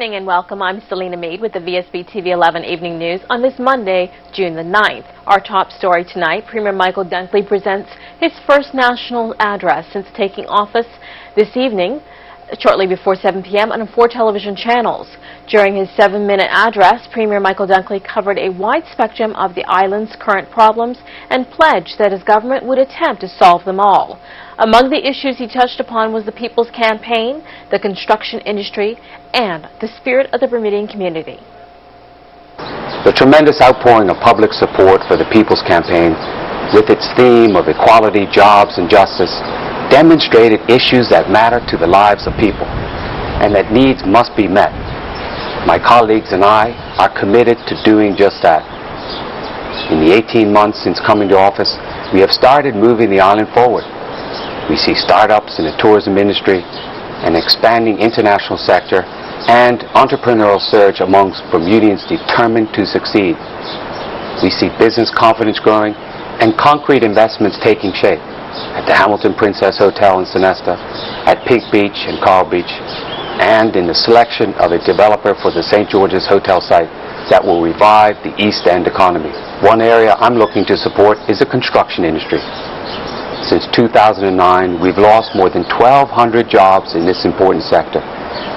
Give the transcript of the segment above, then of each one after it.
evening and welcome. I'm Selena Mead with the Vsb Tv 11 Evening News on this Monday, June the 9th. Our top story tonight, Premier Michael Dunkley presents his first national address since taking office this evening, shortly before 7 p.m. on 4 television channels. During his 7-minute address, Premier Michael Dunkley covered a wide spectrum of the island's current problems and pledged that his government would attempt to solve them all. Among the issues he touched upon was the People's Campaign, the construction industry, and the spirit of the Bermudian community. The tremendous outpouring of public support for the People's Campaign, with its theme of equality, jobs, and justice, demonstrated issues that matter to the lives of people and that needs must be met. My colleagues and I are committed to doing just that. In the 18 months since coming to office, we have started moving the island forward. We see startups in the tourism industry, an expanding international sector, and entrepreneurial surge amongst Bermudians determined to succeed. We see business confidence growing and concrete investments taking shape at the Hamilton Princess Hotel in Sonesta, at Pink Beach and Coral Beach, and in the selection of a developer for the St. George's Hotel site that will revive the East End economy. One area I'm looking to support is the construction industry. Since 2009, we've lost more than 1,200 jobs in this important sector,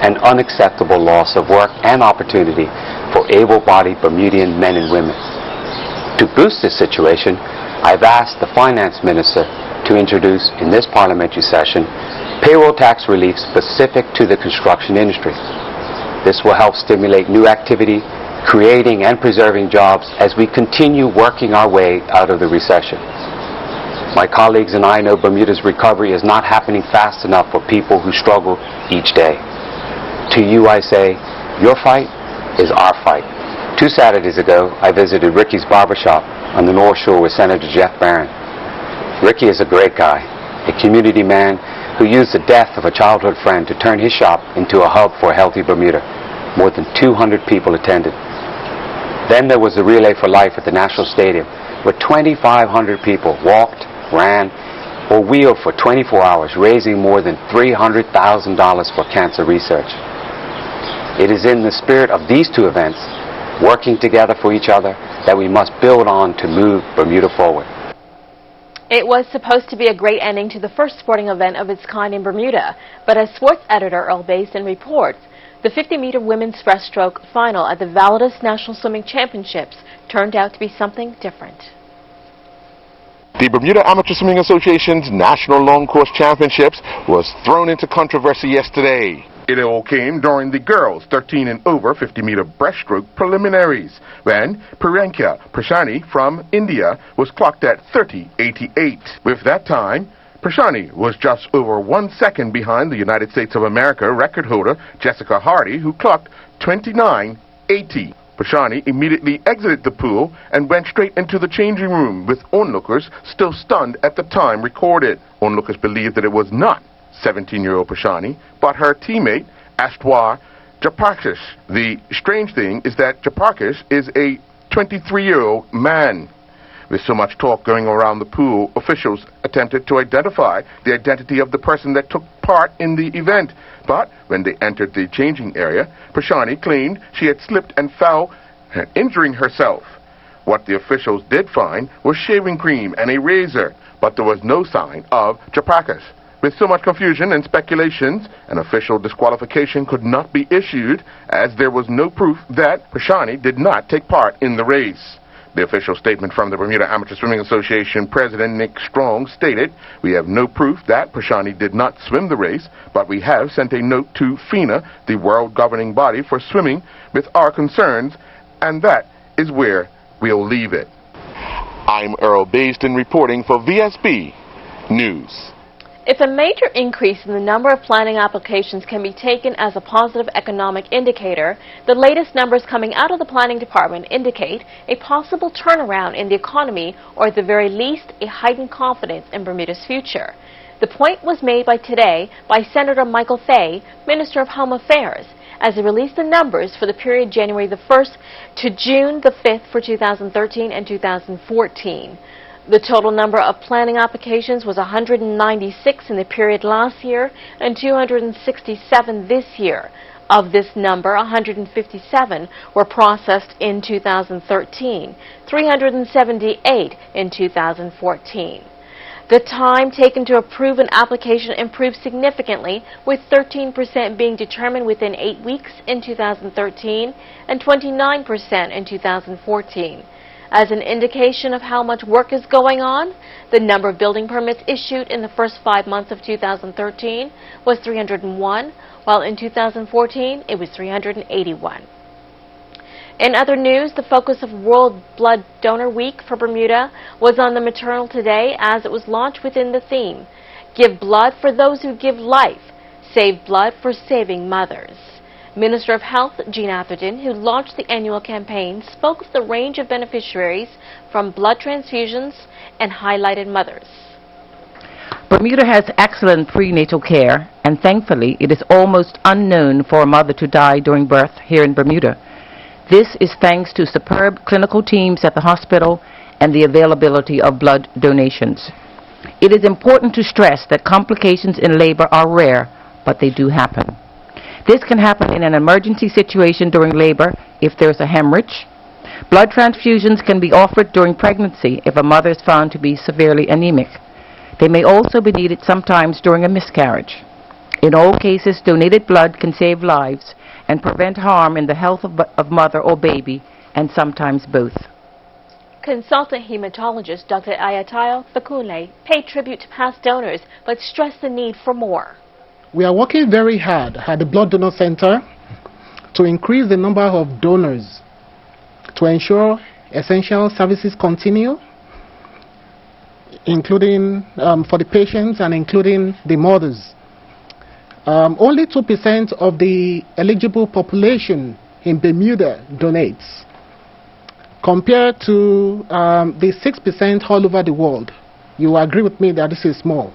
an unacceptable loss of work and opportunity for able-bodied Bermudian men and women. To boost this situation, I've asked the Finance Minister to introduce in this parliamentary session payroll tax relief specific to the construction industry. This will help stimulate new activity, creating and preserving jobs as we continue working our way out of the recession. My colleagues and I know Bermuda's recovery is not happening fast enough for people who struggle each day. To you I say, your fight is our fight. 2 Saturdays ago, I visited Ricky's barbershop on the North Shore with Senator Jeff Barron. Ricky is a great guy, a community man who used the death of a childhood friend to turn his shop into a hub for a healthy Bermuda. More than 200 people attended. Then there was the Relay for Life at the National Stadium, where 2,500 people walked, ran, or wheeled for 24 hours, raising more than $300,000 for cancer research. It is in the spirit of these 2 events, working together for each other, that we must build on to move Bermuda forward. It was supposed to be a great ending to the first sporting event of its kind in Bermuda, but as sports editor Earl Basin reports, the 50-meter women's breaststroke final at the Validus National Swimming Championships turned out to be something different. The Bermuda Amateur Swimming Association's National Long Course Championships was thrown into controversy yesterday. It all came during the girls' 13 and over 50-meter breaststroke preliminaries, when Priyanka Prashani from India was clocked at 30.88. With that time, Prashani was just over 1 second behind the United States of America record holder Jessica Hardy, who clocked 29.80. Prashani immediately exited the pool and went straight into the changing room, with onlookers still stunned at the time recorded. Onlookers believed that it was not 17-year-old Prashani, but her teammate, Ashtwar Japarkis. The strange thing is that Japarkis is a 23-year-old man. With so much talk going around the pool, officials attempted to identify the identity of the person that took part in the event. But when they entered the changing area, Prashani claimed she had slipped and fell, injuring herself. What the officials did find was shaving cream and a razor, but there was no sign of Japarkis. With so much confusion and speculations, an official disqualification could not be issued, as there was no proof that Prashani did not take part in the race. The official statement from the Bermuda Amateur Swimming Association President Nick Strong stated, "We have no proof that Prashani did not swim the race, but we have sent a note to FINA, the world governing body for swimming, with our concerns, and that is where we'll leave it." I'm Earl Basin reporting for Vsb News. If a major increase in the number of planning applications can be taken as a positive economic indicator, the latest numbers coming out of the planning department indicate a possible turnaround in the economy, or at the very least, a heightened confidence in Bermuda's future. The point was made today by Senator Michael Fay, Minister of Home Affairs, as he released the numbers for the period January the 1st to June the 5th for 2013 and 2014. The total number of planning applications was 196 in the period last year and 267 this year. Of this number, 157 were processed in 2013, 378 in 2014. The time taken to approve an application improved significantly, with 13% being determined within 8 weeks in 2013 and 29% in 2014. As an indication of how much work is going on, the number of building permits issued in the first 5 months of 2013 was 301, while in 2014 it was 381. In other news, the focus of World Blood Donor Week for Bermuda was on the maternal today, as it was launched within the theme, "Give blood for those who give life, save blood for saving mothers." Minister of Health Jean Atherton, who launched the annual campaign, spoke of the range of beneficiaries from blood transfusions and highlighted mothers. Bermuda has excellent prenatal care, and thankfully it is almost unknown for a mother to die during birth here in Bermuda. This is thanks to superb clinical teams at the hospital and the availability of blood donations. It is important to stress that complications in labor are rare, but they do happen. This can happen in an emergency situation during labor if there is a hemorrhage. Blood transfusions can be offered during pregnancy if a mother is found to be severely anemic. They may also be needed sometimes during a miscarriage. In all cases, donated blood can save lives and prevent harm in the health of mother or baby, and sometimes both. Consultant hematologist Dr. Ayatayo Fakule paid tribute to past donors, but stressed the need for more. We are working very hard at the Blood Donor Center to increase the number of donors to ensure essential services continue, including for the patients and including the mothers. Only 2% of the eligible population in Bermuda donates, compared to the 6% all over the world. You agree with me that this is small.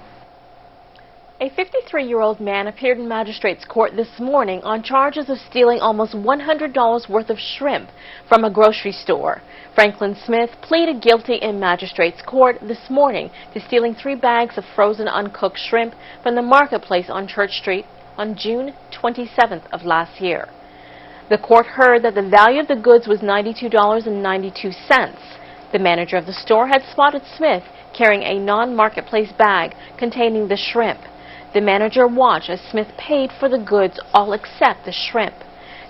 A 53-year-old man appeared in magistrate's court this morning on charges of stealing almost $100 worth of shrimp from a grocery store. Franklin Smith pleaded guilty in magistrate's court this morning to stealing 3 bags of frozen uncooked shrimp from the marketplace on Church Street on June 27th of last year. The court heard that the value of the goods was $92.92. The manager of the store had spotted Smith carrying a non-marketplace bag containing the shrimp. The manager watched as Smith paid for the goods, all except the shrimp.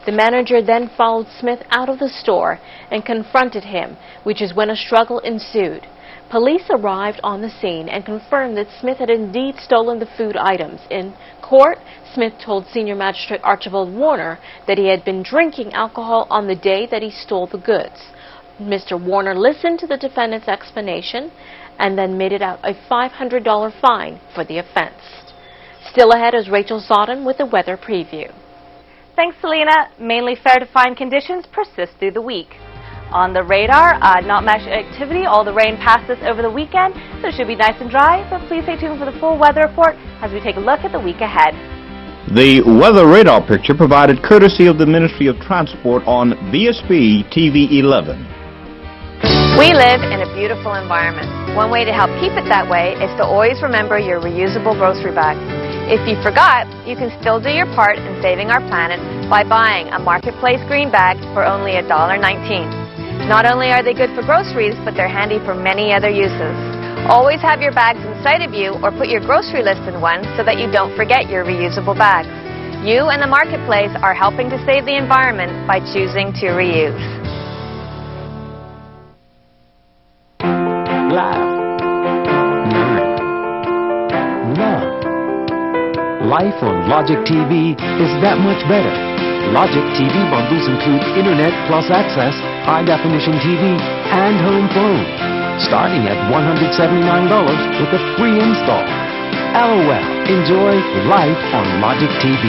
The manager then followed Smith out of the store and confronted him, which is when a struggle ensued. Police arrived on the scene and confirmed that Smith had indeed stolen the food items. In court, Smith told Senior Magistrate Archibald Warner that he had been drinking alcohol on the day that he stole the goods. Mr. Warner listened to the defendant's explanation and then meted out a $500 fine for the offense. Still ahead is Rachel Sodden with the weather preview. Thanks, Selena. Mainly fair to fine conditions persist through the week. On the radar, not much activity. All the rain passed us over the weekend, so it should be nice and dry. But please stay tuned for the full weather report as we take a look at the week ahead. The weather radar picture provided courtesy of the Ministry of Transport on Vsb Tv 11. We live in a beautiful environment. One way to help keep it that way is to always remember your reusable grocery bag. If you forgot, you can still do your part in saving our planet by buying a Marketplace green bag for only $1.19. Not only are they good for groceries, but they're handy for many other uses. Always have your bags in sight of you or put your grocery list in one so that you don't forget your reusable bags. You and the Marketplace are helping to save the environment by choosing to reuse. Laugh. Learn. Love. Life on Logic TV is that much better. Logic TV bundles include Internet plus access, high-definition TV, and home phone, starting at $179 with a free install. LOL. Enjoy life on Logic TV.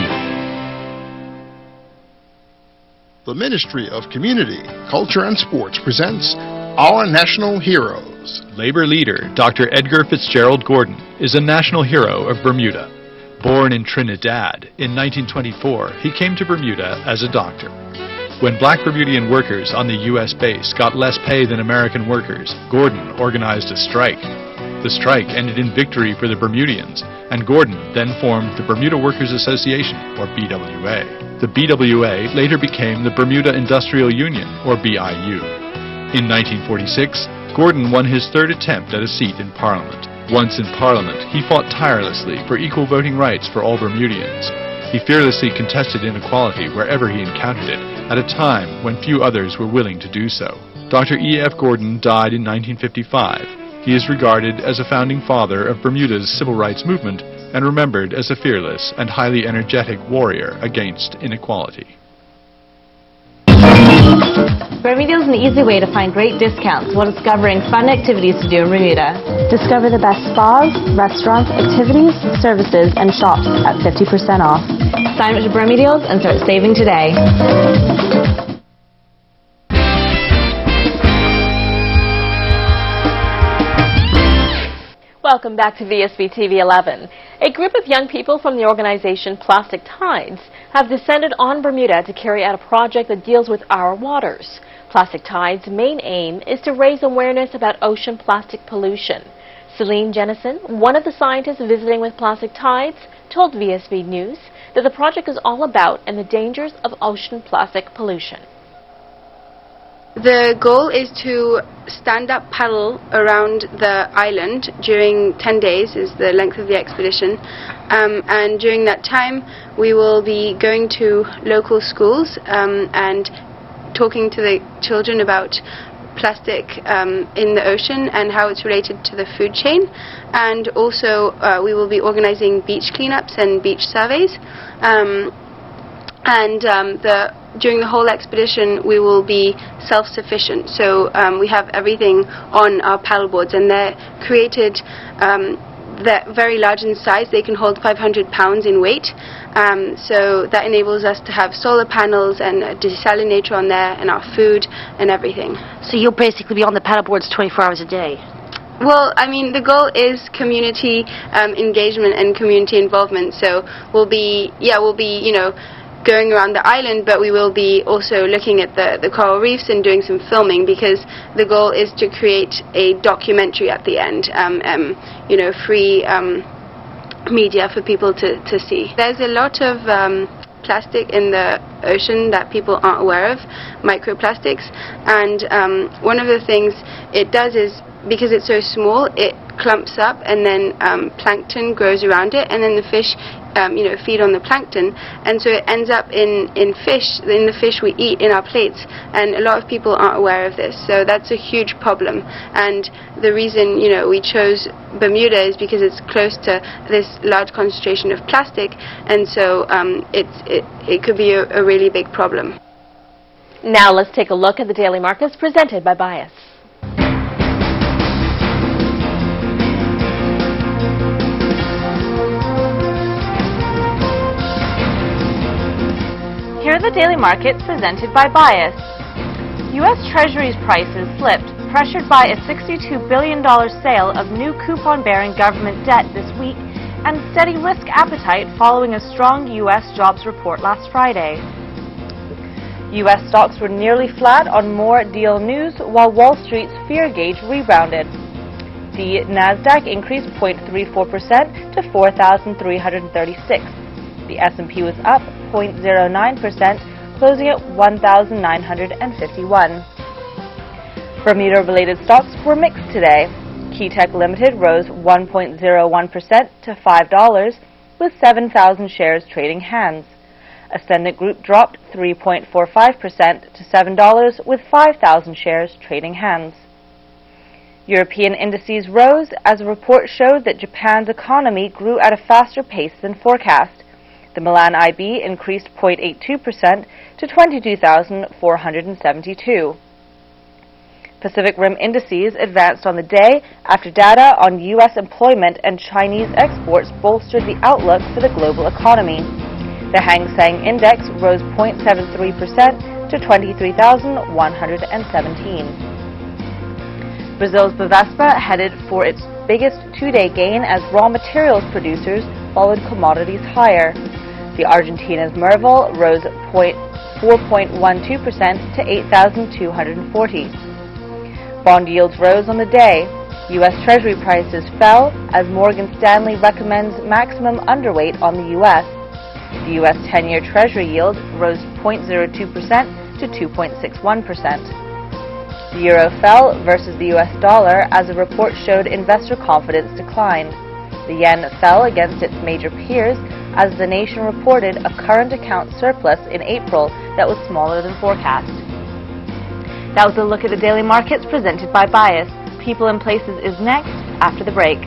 The Ministry of Community, Culture and Sports presents Our National Heroes. Labor leader Dr. Edgar Fitzgerald Gordon is a national hero of Bermuda. Born in Trinidad in 1924, he came to Bermuda as a doctor. When black Bermudian workers on the U.S. base got less pay than American workers, Gordon organized a strike. The strike ended in victory for the Bermudians, and Gordon then formed the Bermuda Workers Association, or BWA. The BWA later became the Bermuda Industrial Union, or BIU. In 1946, Gordon won his third attempt at a seat in Parliament. Once in Parliament, he fought tirelessly for equal voting rights for all Bermudians. He fearlessly contested inequality wherever he encountered it, at a time when few others were willing to do so. Dr. E.F. Gordon died in 1955. He is regarded as a founding father of Bermuda's civil rights movement and remembered as a fearless and highly energetic warrior against inequality. Bermuda is an easy way to find great discounts while discovering fun activities to do in Bermuda. Discover the best spas, restaurants, activities, services, and shops at 50% off. Sign up to Bermuda and start saving today. Welcome back to Vsb TV 11. A group of young people from the organization Plastic Tides have descended on Bermuda to carry out a project that deals with our waters. Plastic Tides' main aim is to raise awareness about ocean plastic pollution. Celine Jennison, one of the scientists visiting with Plastic Tides, told Vsb News that the project is all about and the dangers of ocean plastic pollution. The goal is to stand-up paddle around the island during 10 days is the length of the expedition, and during that time we will be going to local schools and talking to the children about plastic in the ocean and how it's related to the food chain, and also we will be organizing beach cleanups and beach surveys, during the whole expedition we will be self-sufficient, so we have everything on our paddleboards, and they're created, they're very large in size. They can hold 500 pounds in weight, so that enables us to have solar panels and a desalinator on there and our food and everything. So you'll basically be on the paddleboards 24 hours a day? Well, I mean, the goal is community engagement and community involvement, so we'll be, you know, going around the island, but we will be also looking at the coral reefs and doing some filming, because the goal is to create a documentary at the end, you know, free media for people to see. There's a lot of plastic in the ocean that people aren't aware of, microplastics, and one of the things it does is, because it's so small, it clumps up, and then plankton grows around it, and then the fish you know, feed on the plankton, and so it ends up in the fish we eat in our plates, and a lot of people aren't aware of this, so that's a huge problem. And the reason, you know, we chose Bermuda is because it's close to this large concentration of plastic, and so it could be a really big problem. Now let's take a look at the daily markets presented by Bias. Here are the daily markets presented by Bias. U.S. Treasuries prices slipped, pressured by a $62 billion sale of new coupon-bearing government debt this week and steady risk appetite following a strong U.S. jobs report last Friday. U.S. stocks were nearly flat on more deal news, while Wall Street's fear gauge rebounded. The Nasdaq increased 0.34% to 4,336. The S&P was up 0.09%, closing at 1,951. Bermuda-related stocks were mixed today. Keytech Limited rose 1.01% to $5, with 7,000 shares trading hands. Ascendant Group dropped 3.45% to $7, with 5,000 shares trading hands. European indices rose as a report showed that Japan's economy grew at a faster pace than forecast. The Milan IB increased 0.82% to 22,472. Pacific Rim indices advanced on the day after data on U.S. employment and Chinese exports bolstered the outlook for the global economy. The Hang Seng Index rose 0.73% to 23,117. Brazil's Vsb headed for its biggest two-day gain as raw materials producers followed commodities higher. The Argentina's Merval rose 4.12% to 8,240. Bond yields rose on the day. U.S. Treasury prices fell as Morgan Stanley recommends maximum underweight on the U.S. The U.S. 10-year Treasury yield rose 0.02% to 2.61%. The euro fell versus the U.S. dollar as a report showed investor confidence declined. The yen fell against its major peers as the nation reported a current account surplus in April that was smaller than forecast. That was a look at the daily markets presented by Bias. People and Places is next after the break.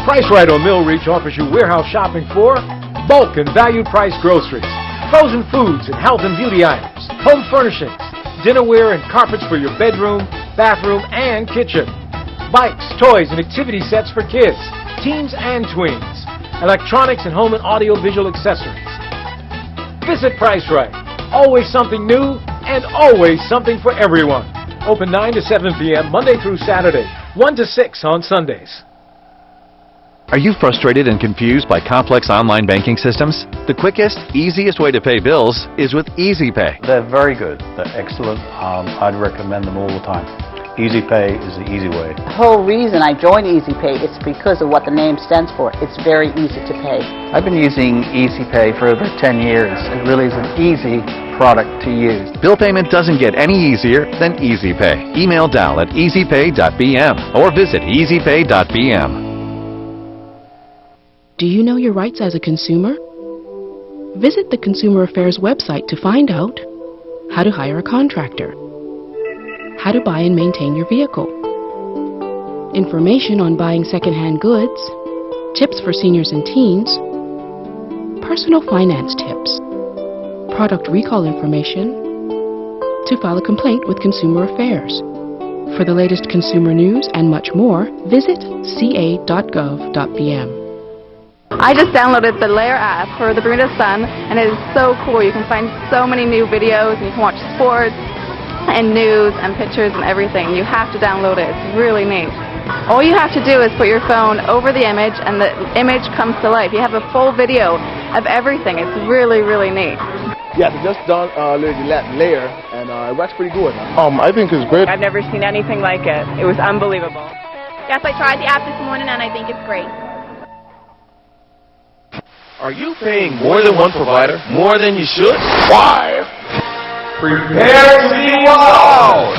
Price Right on Mill Reach offers you warehouse shopping for bulk and value price groceries, frozen foods and health and beauty items, home furnishings, dinnerware and carpets for your bedroom, bathroom, and kitchen, bikes, toys, and activity sets for kids, teens and tweens, electronics and home and audio-visual accessories. Visit Price Right. Always something new and always something for everyone. Open 9 to 7 p.m. Monday through Saturday, 1 to 6 on Sundays. Are you frustrated and confused by complex online banking systems? The quickest, easiest way to pay bills is with EasyPay. They're very good. They're excellent. I'd recommend them all the time. EasyPay is the easy way. The whole reason I joined EasyPay is because of what the name stands for. It's very easy to pay. I've been using EasyPay for over 10 years. It really is an easy product to use. Bill payment doesn't get any easier than EasyPay. Email Dal at easypay.bm or visit easypay.bm. Do you know your rights as a consumer? Visit the Consumer Affairs website to find out how to hire a contractor, how to buy and maintain your vehicle, information on buying secondhand goods, tips for seniors and teens, personal finance tips, product recall information, to file a complaint with Consumer Affairs. For the latest consumer news and much more, visit ca.gov.bm. I just downloaded the Layer app for the Bermuda Sun, and it is so cool. You can find so many new videos, and you can watch sports and news and pictures and everything. You have to download it. It's really neat. All you have to do is put your phone over the image, and the image comes to life. You have a full video of everything. It's really, really neat. Yes, I just downloaded the Layer, and it works pretty good. I think it's great. I've never seen anything like it. It was unbelievable. Yes, I tried the app this morning, and I think it's great. Are you paying more than one provider? More than you should? Why? Prepare to be wowed!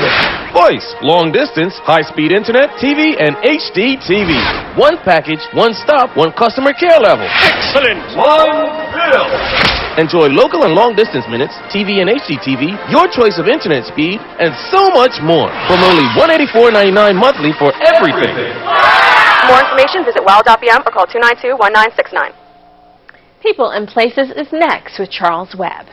Voice, long distance, high-speed internet, TV, and HD TV. One package, one stop, one customer care level. Excellent! One bill! Enjoy local and long distance minutes, TV and HD TV, your choice of internet speed, and so much more. From only $184.99 monthly for everything. For more information, visit wow.bm or call 292-1969. People and Places is next with Charles Webb.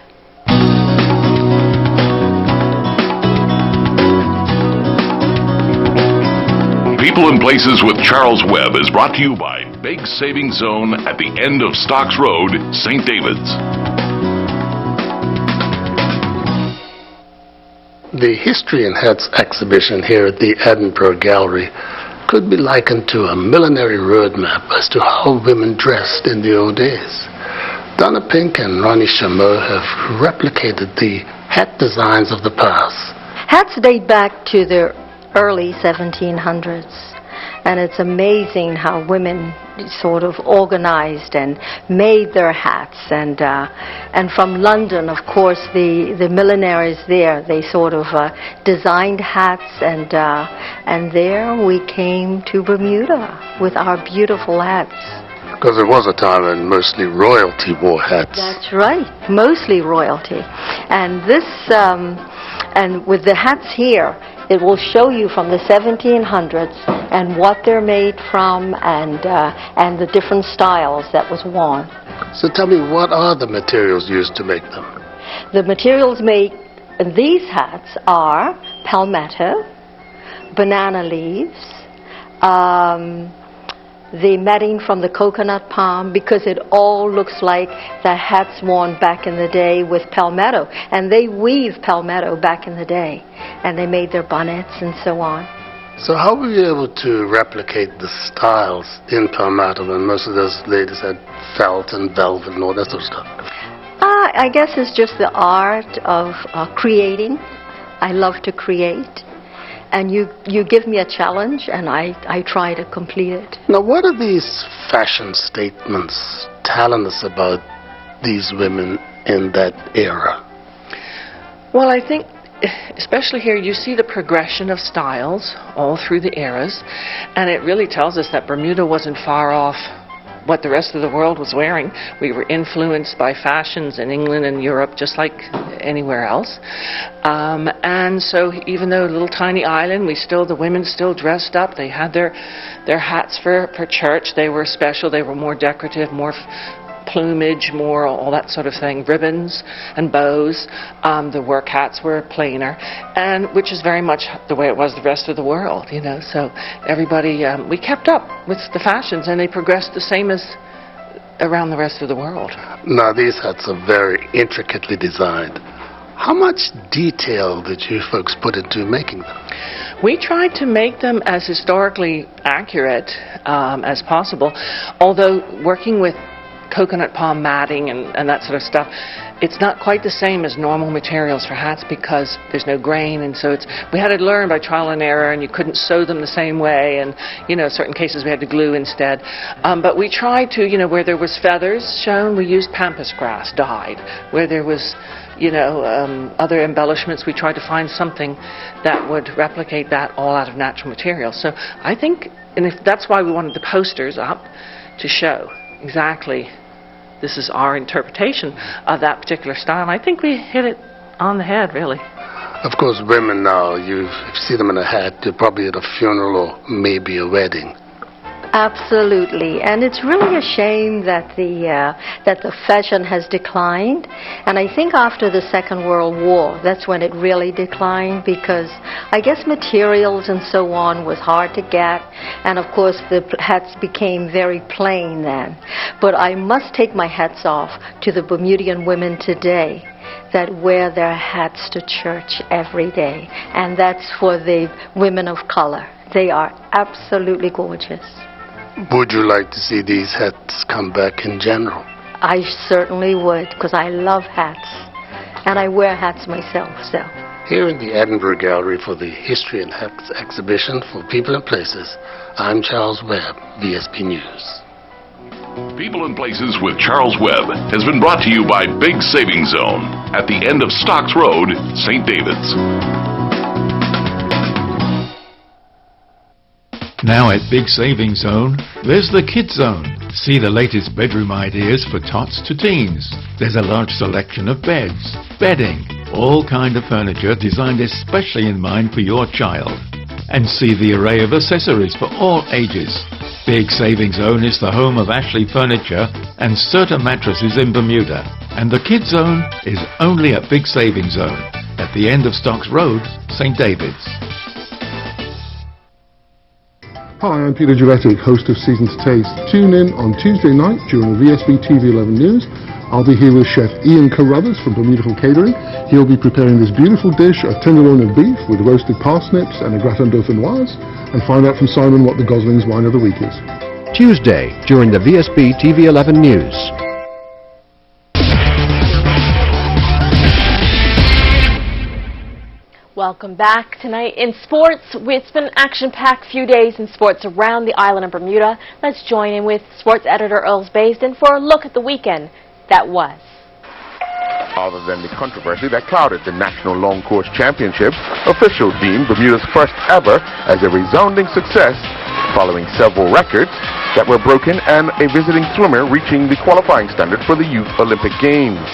People and Places with Charles Webb is brought to you by Big Savings Zone at the end of Stocks Road, St. David's. The History in Hats exhibition here at the Edinburgh Gallery could be likened to a millinery roadmap as to how women dressed in the old days. Donna Pink and Ronnie Chameau have replicated the hat designs of the past. Hats date back to the early 1700s, and it's amazing how women sort of organized and made their hats. And from London, of course, the millineries there, they sort of designed hats, and there we came to Bermuda with our beautiful hats. Because there was a time when mostly royalty wore hats. That's right, mostly royalty. And this, and with the hats here, it will show you from the 1700s and what they're made from, and the different styles that was worn. So tell me, what are the materials used to make them? The materials made in these hats are palmetto, banana leaves, the matting from the coconut palm, because it all looks like the hats worn back in the day with palmetto. And they weave palmetto back in the day. And they made their bonnets and so on. So how were you able to replicate the styles in Palmetto when most of those ladies had felt and velvet and all that sort of stuff? I guess it's just the art of creating. I love to create. And you give me a challenge, and I try to complete it. Now, what are these fashion statements telling us about these women in that era? Well, I think, especially here, you see the progression of styles all through the eras, and it really tells us that Bermuda wasn't far off what the rest of the world was wearing. We were influenced by fashions in England and Europe just like anywhere else. And so even though a little tiny island, the women still dressed up. They had their hats for church. They were special. They were more decorative, more plumage, more all that sort of thing, ribbons and bows. The work hats were plainer, and which is very much the way it was the rest of the world, you know. So everybody, we kept up with the fashions, and they progressed the same as around the rest of the world. Now, these hats are very intricately designed. How much detail did you folks put into making them? We tried to make them as historically accurate as possible, although working with coconut palm matting and that sort of stuff, it's not quite the same as normal materials for hats because there's no grain, and so we had to learn by trial and error, and you couldn't sew them the same way, and certain cases we had to glue instead. But we tried to, where there was feathers shown, we used pampas grass dyed. Where there was other embellishments, we tried to find something that would replicate that all out of natural materials. So I think, and that's why we wanted the posters up to show exactly this is our interpretation of that particular style. And I think we hit it on the head, really. Of course, women now, if you see them in a hat, they're probably at a funeral or maybe a wedding. Absolutely, and it's really a shame that the fashion has declined. And I think after the Second World War, that's when it really declined, because I guess materials and so on was hard to get, and of course the hats became very plain then. But I must take my hats off to the Bermudian women today that wear their hats to church every day, and that's for the women of color. They are absolutely gorgeous. Would you like to see these hats come back in general? I certainly would, because I love hats, and I wear hats myself. So here in the Edinburgh Gallery for the History and Hats exhibition for People and Places, I'm Charles Webb, Vsb News. People and Places with Charles Webb has been brought to you by Big Savings Zone at the end of Stocks Road, St. David's. Now at Big Savings Zone, there's the Kids Zone. See the latest bedroom ideas for tots to teens. There's a large selection of beds, bedding, all kind of furniture designed especially in mind for your child. And see the array of accessories for all ages. Big Savings Zone is the home of Ashley Furniture and Serta Mattresses in Bermuda. And the Kids Zone is only at Big Savings Zone at the end of Stocks Road, St. David's. Hi, I'm Peter Giletti, host of Season's Taste. Tune in on Tuesday night during the Vsb Tv 11 News. I'll be here with Chef Ian Carruthers from Bermuda Catering. He'll be preparing this beautiful dish of tenderloin of beef with roasted parsnips and a gratin dauphinoise, and find out from Simon what the Gosling's wine of the week is. Tuesday during the Vsb Tv 11 News. Welcome back. Tonight in sports, it's been an action-packed few days in sports around the island of Bermuda. Let's join in with sports editor Earl Baisden for a look at the weekend that was. Other than the controversy that clouded the National Long Course Championships, officials deemed Bermuda's first ever as a resounding success, following several records that were broken and a visiting swimmer reaching the qualifying standard for the Youth Olympic Games.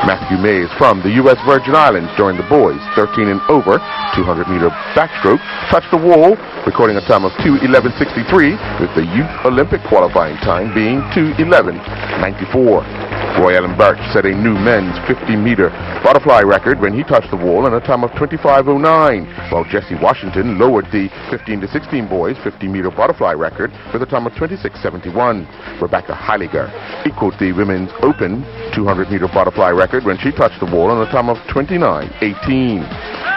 Matthew Mays from the U.S. Virgin Islands joined the boys 13 and over 200-meter backstroke, touched the wall, recording a time of 2:11.63, with the Youth Olympic qualifying time being 2:11.94. Roy Allen Birch set a new men's 50-meter butterfly record when he touched the wall in a time of 25:09, while Jesse Washington lowered the 15 to 16 boys 50-meter butterfly record with a time of 26:71. Rebecca Heiliger equaled the women's open 200-meter butterfly record when she touched the wall in a time of 29:18.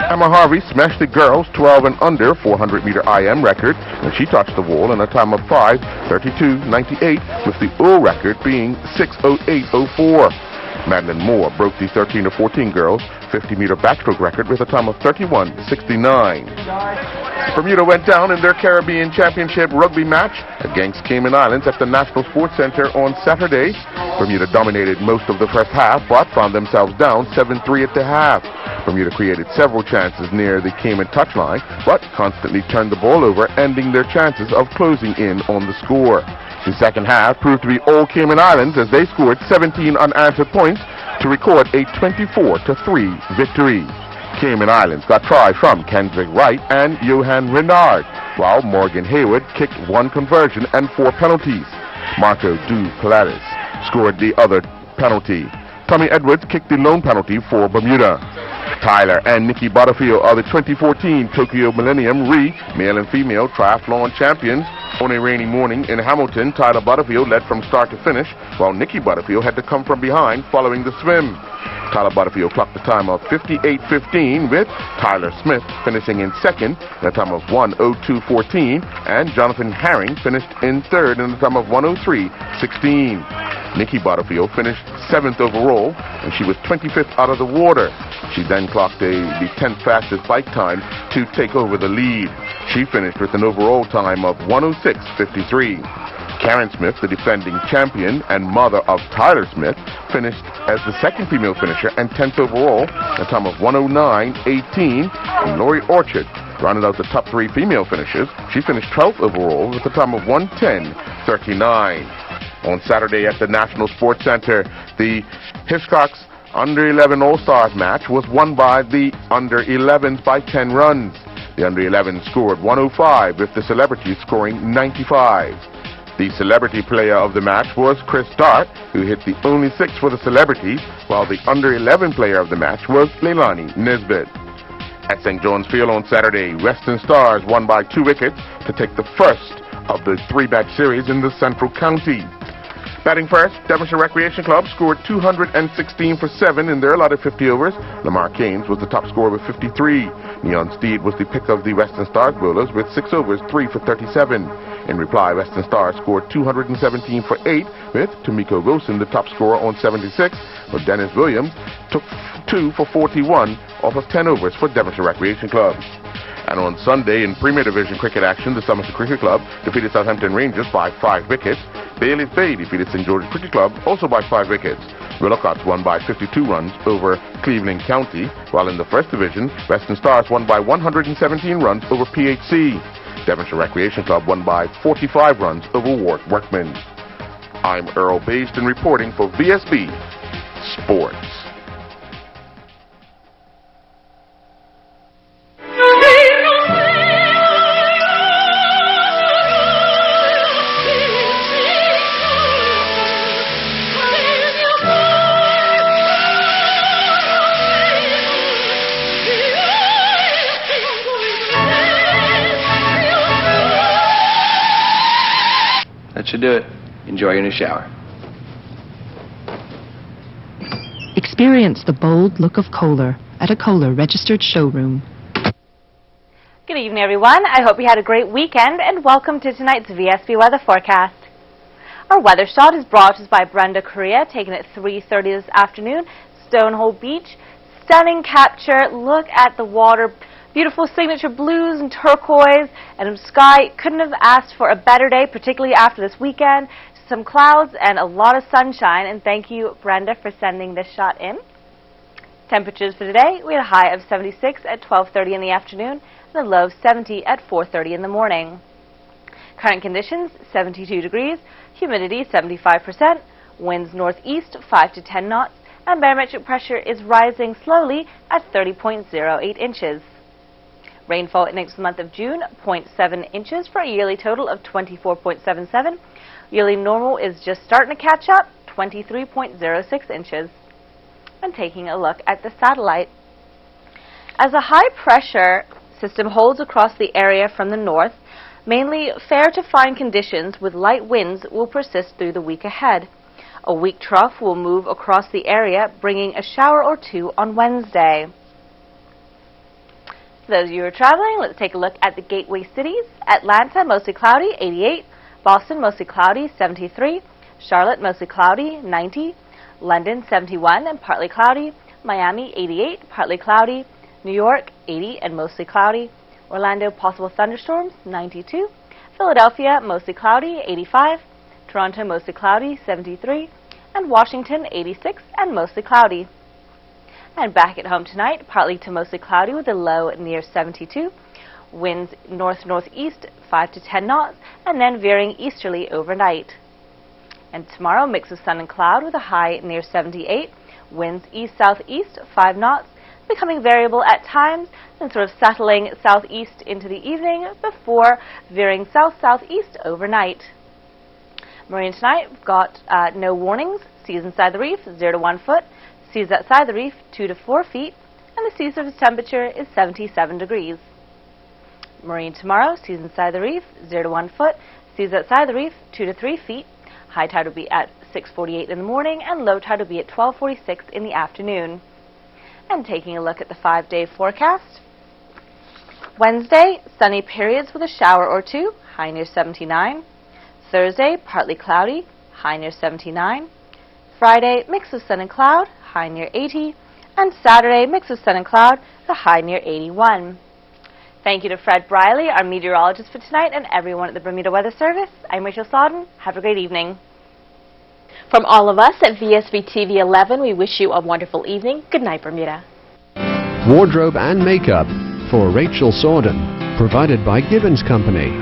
Emma Harvey smashed the girls 12 and under 400-meter IM record, and she touched the wall in a time of 5:32.98, with the UL record being 6:08.04. Madeline Moore broke the 13 to 14 girls 50-meter backstroke record with a time of 31:69. Bermuda went down in their Caribbean Championship rugby match against Cayman Islands at the National Sports Center on Saturday. Bermuda dominated most of the first half, but found themselves down 7-3 at the half. Bermuda created several chances near the Cayman touchline, but constantly turned the ball over, ending their chances of closing in on the score. The second half proved to be all Cayman Islands as they scored 17 unanswered points to record a 24-3 victory. Cayman Islands got tries from Kendrick Wright and Johan Renard, while Morgan Hayward kicked one conversion and 4 penalties. Marco Du Pilates scored the other penalty. Tommy Edwards kicked the lone penalty for Bermuda. Tyler and Nikki Butterfield are the 2014 Tokyo Millennium male and female triathlon champions. On a rainy morning in Hamilton, Tyler Butterfield led from start to finish, while Nikki Butterfield had to come from behind following the swim. Tyler Butterfield clocked a time of 58:15, with Tyler Smith finishing in second in a time of 1:02:14, and Jonathan Herring finished in third in a time of 1:03:16. Nikki Butterfield finished 7th overall, and she was 25th out of the water. She then clocked the 10th fastest bike time to take over the lead. She finished with an overall time of 1:06:53. Karen Smith, the defending champion and mother of Tyler Smith, finished as the second female finisher and 10th overall, a time of 1:09:18. And Lori Orchard rounded out the top 3 female finishers. She finished 12th overall with a time of 1:10:39. On Saturday at the National Sports Center, the Hiscox Under-11 All-Stars match was won by the Under-11s by 10 runs. The Under-11 scored 105, with the celebrities scoring 95. The celebrity player of the match was Chris Dart, who hit the only 6 for the celebrities, while the Under-11 player of the match was Leilani Nesbitt. At St. John's Field on Saturday, Western Stars won by 2 wickets to take the first of the 3-match series in the Central County. Batting first, Devonshire Recreation Club scored 216 for 7 in their allotted 50 overs. Lamar Keynes was the top scorer with 53. Neon Steed was the pick of the Western Stars bowlers with 6 overs, 3 for 37. In reply, Western Stars scored 217 for 8, with Tomiko Wilson the top scorer on 76, but Dennis Williams took 2 for 41 off of 10 overs for Devonshire Recreation Club. And on Sunday, in Premier Division cricket action, the Somerset Cricket Club defeated Southampton Rangers by 5 wickets. Bailey's Bay defeated St. George's Cricket Club also by 5 wickets. Willowcotts won by 52 runs over Cleveland County, while in the First Division, Western Stars won by 117 runs over PHC. Devonshire Recreation Club won by 45 runs over Ward Workman. I'm Earl Based and reporting for VSB Sports. That should do it. Enjoy your new shower. Experience the bold look of Kohler at a Kohler registered showroom. Good evening, everyone. I hope you had a great weekend, and welcome to tonight's VSB weather forecast. Our weather shot is brought to us by Brenda Correa, taken at 3:30 this afternoon. Stonehole Beach, stunning capture. Look at the water. Beautiful signature blues and turquoise and sky. Couldn't have asked for a better day, particularly after this weekend. Some clouds and a lot of sunshine, and thank you, Brenda, for sending this shot in. Temperatures for today, we had a high of 76 at 12:30 in the afternoon and a low of 70 at 4:30 in the morning. Current conditions, 72 degrees, humidity 75%, winds northeast 5 to 10 knots, and barometric pressure is rising slowly at 30.08 inches. Rainfall next month of June, 0.7 inches for a yearly total of 24.77. Yearly normal is just starting to catch up, 23.06 inches. And taking a look at the satellite. As a high pressure system holds across the area from the north, mainly fair to fine conditions with light winds will persist through the week ahead. A weak trough will move across the area, bringing a shower or two on Wednesday. For those of you who are traveling, let's take a look at the gateway cities. Atlanta, mostly cloudy, 88. Boston, mostly cloudy, 73. Charlotte, mostly cloudy, 90. London, 71 and partly cloudy. Miami, 88, partly cloudy. New York, 80 and mostly cloudy. Orlando, possible thunderstorms, 92. Philadelphia, mostly cloudy, 85. Toronto, mostly cloudy, 73. And Washington, 86 and mostly cloudy. And back at home tonight, partly to mostly cloudy with a low near 72. Winds north-northeast, 5 to 10 knots, and then veering easterly overnight. And tomorrow, mix of sun and cloud with a high near 78. Winds east-southeast, 5 knots, becoming variable at times, and sort of settling southeast into the evening before veering south-southeast overnight. Marine tonight, we've got no warnings. Seas inside the reef, 0 to 1 foot. Seas outside the reef, 2 to 4 feet. And the sea surface temperature is 77 degrees. Marine tomorrow, seas inside the reef, 0 to 1 foot. Seas outside the reef, 2 to 3 feet. High tide will be at 6:48 in the morning, and low tide will be at 12:46 in the afternoon. And taking a look at the 5-day forecast. Wednesday, sunny periods with a shower or two, high near 79. Thursday, partly cloudy, high near 79. Friday, mix of sun and cloud, high near 80. And Saturday, mix of sun and cloud, the high near 81. Thank you to Fred Briley, our meteorologist for tonight, and everyone at the Bermuda Weather Service. I'm Rachel Sodden. Have a great evening. From all of us at Vsb TV 11, we wish you a wonderful evening. Good night, Bermuda. Wardrobe and makeup for Rachel Sodden, provided by Gibbons Company.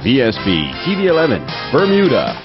Vsb TV 11, Bermuda.